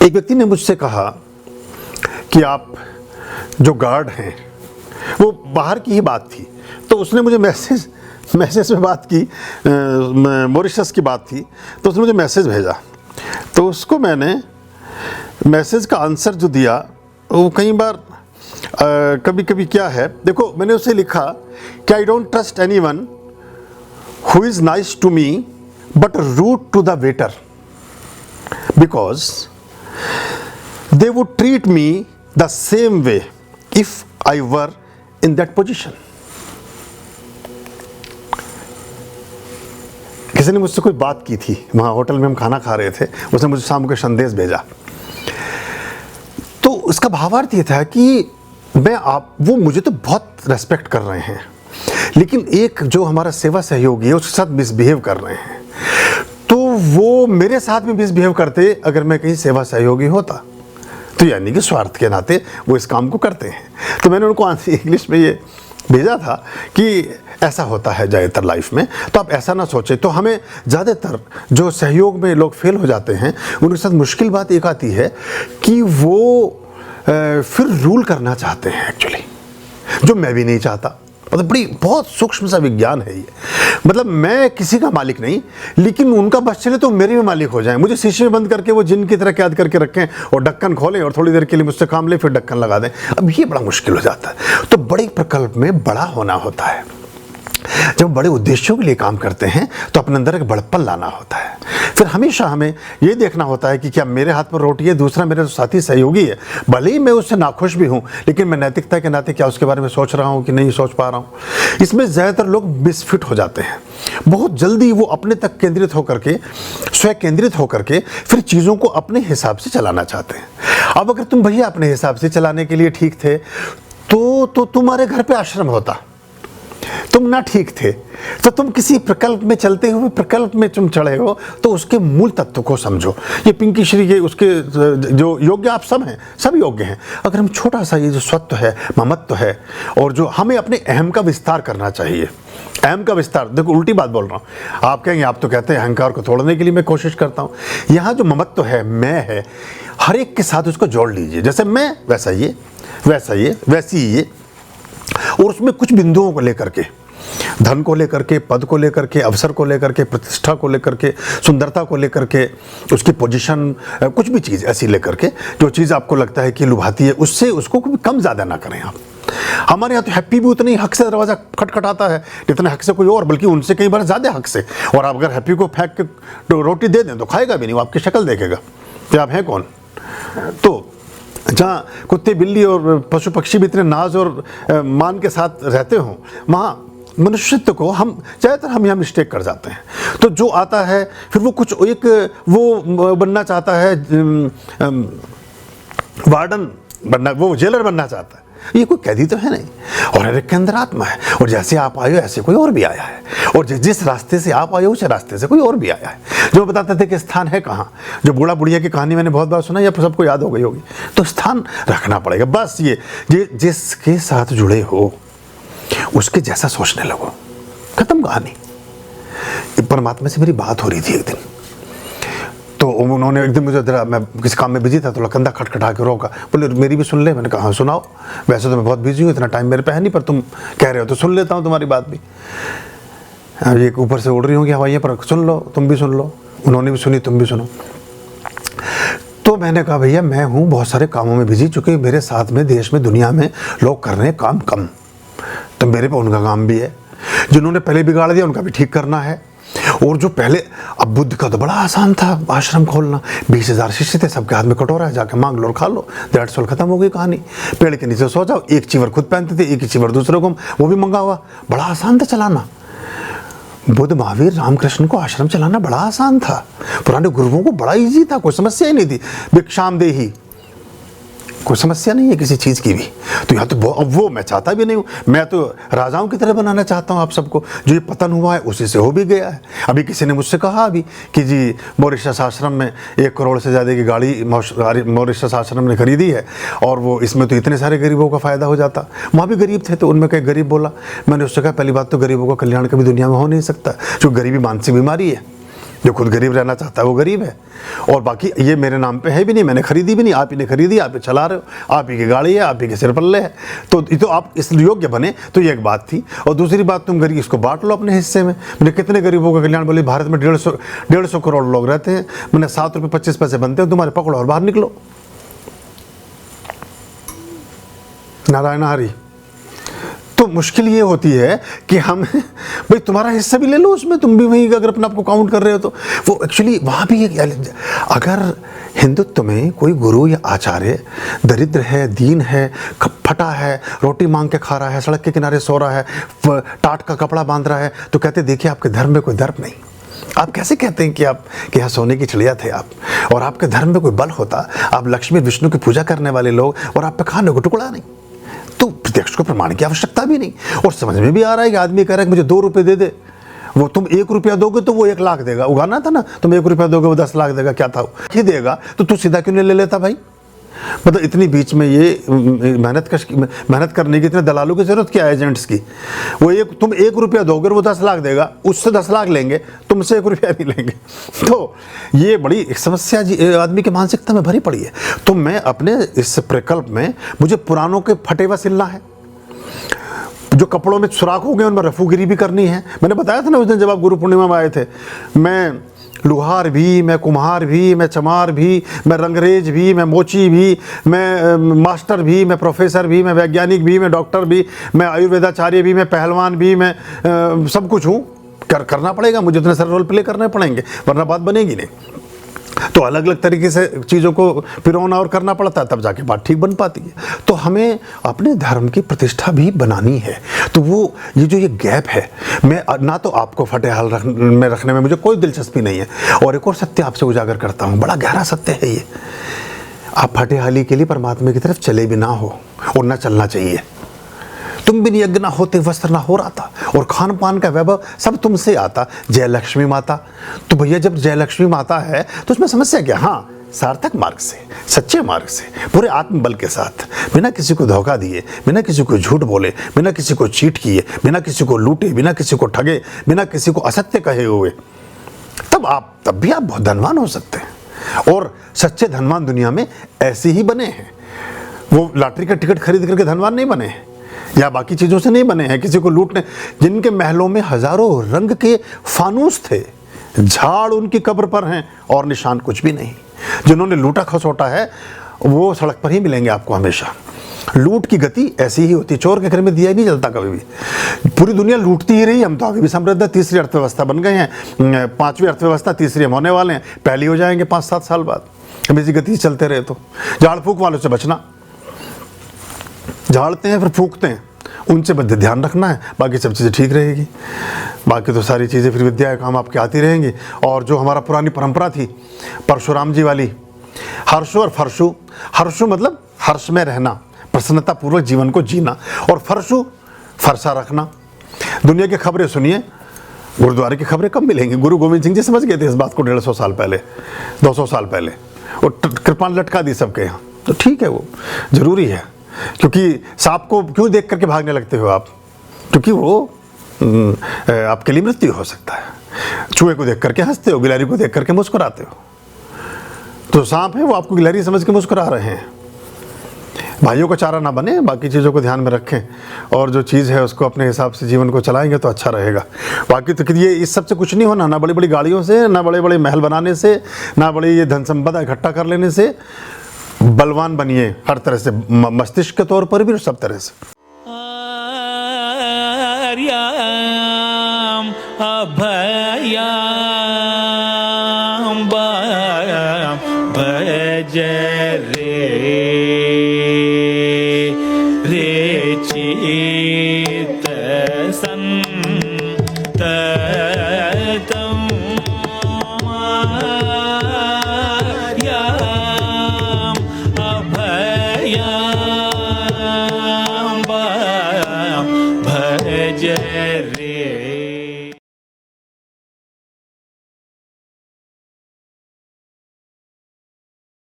एक व्यक्ति ने मुझसे कहा कि आप जो गार्ड हैं, वो बाहर की ही बात थी, तो उसने मुझे मैसेज में बात की, मॉरिशस की बात थी, तो उसने मुझे मैसेज भेजा। तो उसको मैंने मैसेज का आंसर जो दिया वो कई बार कभी कभी क्या है, देखो मैंने उसे लिखा कि I don't trust anyone who is nice to me but rude to the waiter because they would treat me the same way if I were in that position। किसी ने मुझसे कोई बात की थी, वहाँ होटल में हम खाना खा रहे थे, उसने मुझे शाम को संदेश भेजा। तो उसका भावार्थ ये था कि वो मुझे तो बहुत रेस्पेक्ट कर रहे हैं, लेकिन एक जो हमारा सेवा सहयोगी है उसके साथ मिसबिहेव कर रहे हैं, तो वो मेरे साथ में मिसबिहेव करते अगर मैं कहीं सेवा सहयोगी होता, तो यानी कि स्वार्थ के नाते वो इस काम को करते हैं। तो मैंने उनको इंग्लिश में ये भेजा था कि ऐसा होता है ज़्यादातर लाइफ में, तो आप ऐसा ना सोचें। तो हमें ज़्यादातर जो सहयोग में लोग फेल हो जाते हैं, उनके साथ मुश्किल बात एक आती है कि वो फिर रूल करना चाहते हैं एक्चुअली, जो मैं भी नहीं चाहता। मतलब बहुत सूक्ष्म सा विज्ञान है ये। मतलब मैं किसी का मालिक नहीं, लेकिन उनका बस चले तो मेरे भी मालिक हो जाएं। मुझे शीशे में बंद करके वो जिन की तरह कैद करके रखें और ढक्कन खोलें और थोड़ी देर के लिए मुझसे काम ले, फिर ढक्कन लगा दें। अब ये बड़ा मुश्किल हो जाता है। तो बड़े प्रकल्प में बड़ा होना होता है। जब बड़े उद्देश्यों के लिए काम करते हैं तो अपने अंदर एक बड़प्पन लाना होता है। फिर हमेशा हमें ये देखना होता है कि क्या मेरे हाथ में रोटी है, दूसरा मेरा साथी सहयोगी है, भले ही मैं उससे नाखुश भी हूँ, लेकिन मैं नैतिकता के नाते क्या उसके बारे में सोच रहा हूँ कि नहीं सोच पा रहा हूँ। इसमें ज़्यादातर लोग मिसफिट हो जाते हैं। बहुत जल्दी वो अपने तक केंद्रित होकर के, स्वयं केंद्रित होकर के फिर चीज़ों को अपने हिसाब से चलाना चाहते हैं। अब अगर तुम भैया अपने हिसाब से चलाने के लिए ठीक थे तो तुम्हारे घर पे आश्रम होता। तुम ना ठीक थे तो तुम किसी प्रकल्प में चलते हुए प्रकल्प में तुम चढ़े हो, तो उसके मूल तत्व को समझो। ये पिंकी श्री के उसके जो योग्य आप सब हैं, सब योग्य हैं। अगर हम छोटा सा ये जो स्वत्व है, ममत्व है, और जो हमें अपने अहम का विस्तार करना चाहिए। अहम का विस्तार, देखो उल्टी बात बोल रहा हूँ। आप कहेंगे आप तो कहते हैं अहंकार को तोड़ने के लिए मैं कोशिश करता हूँ। यहाँ जो ममत्व है, मैं है, हर एक के साथ उसको जोड़ लीजिए। जैसे मैं वैसा ये, वैसा ये, वैसी ये, और उसमें कुछ बिंदुओं को लेकर के, धन को लेकर के, पद को लेकर के, अवसर को लेकर के, प्रतिष्ठा को लेकर के, सुंदरता को लेकर के, उसकी पोजीशन, कुछ भी चीज़ ऐसी लेकर के जो चीज़ आपको लगता है कि लुभाती है, उससे उसको कम ज़्यादा ना करें आप। हमारे यहाँ तो हैप्पी भी उतनी हक से दरवाज़ा खटखटाता है जितना हक से कोई और, बल्कि उनसे कई बार ज़्यादा हक से। और आप अगर हैप्पी को फेंक के रोटी दे दें तो खाएगा भी नहीं, वो आपकी शक्ल देखेगा कि आप हैं कौन। तो जहाँ कुत्ते बिल्ली और पशु पक्षी भी इतने नाज और मान के साथ रहते हों, वहाँ मनुष्यत्व को हम यहाँ मिस्टेक कर जाते हैं। तो जो आता है फिर वो कुछ एक वो बनना चाहता है, वार्डन बनना, वो जेलर बनना चाहता है। ये कोई कैदी तो है नहीं, और हर एक के अंदर आत्मा है, और जैसे आप आए हो ऐसे कोई और भी आया है, और जिस रास्ते से आप आए हो उस रास्ते से कोई और भी आया है। जो बताते थे कि स्थान है कहाँ, जो बूढ़ा बुढ़िया की कहानी मैंने बहुत बार सुना, या सबको याद हो गई होगी। तो स्थान रखना पड़ेगा। बस ये जिसके साथ जुड़े हो उसके जैसा सोचने लगो, खत्म कहानी। परमात्मा से मेरी बात हो रही थी एक दिन, तो उन्होंने एक दिन मुझे, मैं किसी काम में बिजी था, तो कंधा खटखटा के रोका, बोले मेरी भी सुन ले। मैंने कहा हाँ सुनाओ। वैसे तो मैं बहुत बिजी हूँ, इतना टाइम मेरे पे है नहीं, पर तुम कह रहे हो तो सुन लेता हूँ तुम्हारी बात भी। ये ऊपर से उड़ रही होंगी हवाइयाँ, पर सुन लो, तुम भी सुन लो। उन्होंने भी सुनी, तुम भी सुनो। तो मैंने कहा भैया मैं हूँ बहुत सारे कामों में बिजी, चूँकि मेरे साथ में देश में दुनिया में लोग कर रहे हैं काम कम, तो मेरे पे उनका काम भी है। जिन्होंने पहले बिगाड़ दिया उनका भी ठीक करना है। और जो पहले, अब बुद्ध का तो बड़ा आसान था आश्रम खोलना, 20,000 शिष्य थे, सबके हाथ में कटोरा है, जाके मांग लो और खा लो, दैट्स ऑल, खत्म हो गई कहानी। पेड़ के नीचे सो जाओ, एक चीवर खुद पहनते थे, एक ही चीवर दूसरे को, वो भी मंगा हुआ, बड़ा आसान था चलाना। बुद्ध, महावीर, रामकृष्ण को आश्रम चलाना बड़ा आसान था। पुराने गुरुओं को बड़ा ईजी था, कोई समस्या ही नहीं थी। भिक्षाम देही, कोई समस्या नहीं है किसी चीज़ की भी। तो यहाँ तो वो मैं चाहता भी नहीं हूँ। मैं तो राजाओं की तरह बनाना चाहता हूँ आप सबको। जो ये पतन हुआ है उसी से हो भी गया है। अभी किसी ने मुझसे कहा अभी कि जी मॉरिशस आश्रम में 1 करोड़ से ज़्यादा की गाड़ी मॉरिशस आश्रम ने खरीदी है, और वो इसमें तो इतने सारे गरीबों का फ़ायदा हो जाता। वहाँ भी गरीब थे, तो उनमें कई गरीब बोला। मैंने उससे कहा पहली बात तो गरीबों का कल्याण कभी दुनिया में हो नहीं सकता, क्योंकि गरीबी मानसिक बीमारी है। जो खुद गरीब रहना चाहता है वो गरीब है, और बाकी ये मेरे नाम पे है भी नहीं, मैंने खरीदी भी नहीं, आप ही ने खरीदी, आप ही चला रहे हो, आप ही की गाड़ी है, आप ही के सिर पल्ले है, तो आप इस योग्य बने, तो ये एक बात थी। और दूसरी बात, तुम गरीब इसको बांट लो अपने हिस्से में। मैंने कितने गरीबों का कल्याण, बोले भारत में 150 करोड़ लोग रहते हैं, मैंने 7 रुपये 25 पैसे बनते हैं, तुम्हारे पकड़ो और बाहर निकलो। नारायण हरि। तो मुश्किल ये होती है कि हम भाई तुम्हारा हिस्सा भी ले लो उसमें, तुम भी वहीं अगर अपने आप को काउंट कर रहे हो तो वो एक्चुअली वहाँ भी एक, अगर हिंदुत्व में कोई गुरु या आचार्य दरिद्र है, दीन है, फटा है, रोटी मांग के खा रहा है, सड़क के किनारे सो रहा है, टाट का कपड़ा बांध रहा है, तो कहते देखिए आपके धर्म में कोई दर्प नहीं। आप कैसे कहते हैं कि आप कि यहाँ सोने की चिड़िया थे आप, और आपके धर्म में कोई बल होता, आप लक्ष्मी विष्णु की पूजा करने वाले लोग, और आप पे खाने को टुकड़ा नहीं, तो प्रत्यक्ष को प्रमाण की आवश्यकता भी नहीं। और समझ में भी आ रहा है कि आदमी कह रहा है कि मुझे 2 रुपये दे दे, वो तुम 1 रुपया दोगे तो वो 1 लाख देगा, उगाना था ना, तुम 1 रुपया दोगे वो 10 लाख देगा, क्या था ही देगा, तो तू सीधा क्यों नहीं ले लेता भाई? मतलब इतनी बीच में ये मेहनत करने की इतने दलालों की जरूरत क्या है, एजेंट्स की? वो तुम 1 रुपया दोगे वो 10 लाख देगा, उससे 10 लाख लेंगे, तुमसे 1 रुपया नहीं लेंगे। तो ये बड़ी एक समस्या जी आदमी की मानसिकता में भरी पड़ी है। तो मैं अपने इस प्रकल्प में, मुझे पुरानों के फटे हुआ सिलना है, जो कपड़ों में सुराख हो गए उनमें रफूगिरी भी करनी है। मैंने बताया था ना उस दिन जब आप गुरु पूर्णिमा में आए थे, मैं लुहार भी, मैं कुम्हार भी, मैं चमार भी, मैं रंगरेज भी, मैं मोची भी, मैं मास्टर भी, मैं प्रोफेसर भी, मैं वैज्ञानिक भी, मैं डॉक्टर भी, मैं आयुर्वेदाचार्य भी, मैं पहलवान भी, मैं सब कुछ हूँ। करना पड़ेगा मुझे, इतने सारे रोल प्ले करने पड़ेंगे, वरना बात बनेगी नहीं। तो अलग अलग तरीके से चीज़ों को पिरोना और करना पड़ता है, तब जाके बात ठीक बन पाती है। तो हमें अपने धर्म की प्रतिष्ठा भी बनानी है। तो वो ये गैप है, मैं ना तो आपको फटे हाल में रखने में मुझे कोई दिलचस्पी नहीं है। और एक और सत्य आपसे उजागर करता हूँ, बड़ा गहरा सत्य है ये, आप फटे हाली के लिए परमात्मा की तरफ चले भी ना हो और ना चलना चाहिए। तुम बिन यज्ञ ना होते वस्त्र ना हो रहा था, और खान पान का वैभव सब तुमसे आता, जय लक्ष्मी माता। तो भैया जब जय लक्ष्मी माता है तो उसमें समस्या क्या? हाँ, सार्थक मार्ग से, सच्चे मार्ग से, पूरे आत्मबल के साथ, बिना किसी को धोखा दिए, बिना किसी को झूठ बोले, बिना किसी को चीट किए, बिना किसी को लूटे, बिना किसी को ठगे, बिना किसी को असत्य कहे हुए, तब भी आप बहुत धनवान हो सकते हैं। और सच्चे धनवान दुनिया में ऐसे ही बने हैं। वो लॉटरी का टिकट खरीद करके धनवान नहीं बने हैं, या बाकी चीज़ों से नहीं बने हैं किसी को लूटने। जिनके महलों में हजारों रंग के फानूस थे, झाड़ उनकी कब्र पर हैं और निशान कुछ भी नहीं। जिन्होंने लूटा खसोटा है वो सड़क पर ही मिलेंगे आपको हमेशा। लूट की गति ऐसी ही होती है, चोर के घर में दिया ही नहीं जलता कभी भी। पूरी दुनिया लूटती ही रही, हम तो अभी भी समृद्ध, तीसरी अर्थव्यवस्था बन गए हैं, 5वीं अर्थव्यवस्था, तीसरी हम होने वाले हैं, पहली हो जाएंगे 5-7 साल बाद। हम इसी गति से चलते रहे तो झाड़ फूक वालों से बचना। झाड़ते हैं फिर फूकते हैं, उनसे बस ध्यान रखना है, बाकी सब चीज़ें ठीक रहेगी। बाकी तो सारी चीज़ें फिर विद्या काम आपकी आती रहेंगी। और जो हमारा पुरानी परंपरा थी परशुराम जी वाली, हर्षो और फर्शु, हर्षु मतलब हर्ष में रहना, प्रसन्नता पूर्वक जीवन को जीना, और फर्शु फरसा रखना। दुनिया की खबरें सुनिए, गुरुद्वारे की खबरें कब मिलेंगी? गुरु गोविंद सिंह जी समझ गए थे इस बात को 150 साल पहले, 200 साल पहले, और कृपान लटका दी सबके यहाँ। तो ठीक है, वो जरूरी है। क्योंकि सांप को क्यों देख करके भागने लगते हो आप? क्योंकि वो आपके लिए मृत्यु हो सकता है। चूहे को देख करके हंसते हो, गिलहरी को देख करके मुस्कुराते हो। तो सांप है वो आपको गिलहरी समझ के मुस्कुरा रहे हैं। भाइयों का चारा ना बने, बाकी चीज़ों को ध्यान में रखें, और जो चीज़ है उसको अपने हिसाब से जीवन को चलाएंगे तो अच्छा रहेगा। बाकी तो ये इस सब से कुछ नहीं होना, ना बड़ी बड़ी गाड़ियों से, ना बड़े बड़े महल बनाने से, ना बड़ी ये धन संपदा इकट्ठा कर लेने से। बलवान बनिए हर तरह से, मस्तिष्क के तौर पर भी और सब तरह से। अभयाम भज रे चित संततम भज रे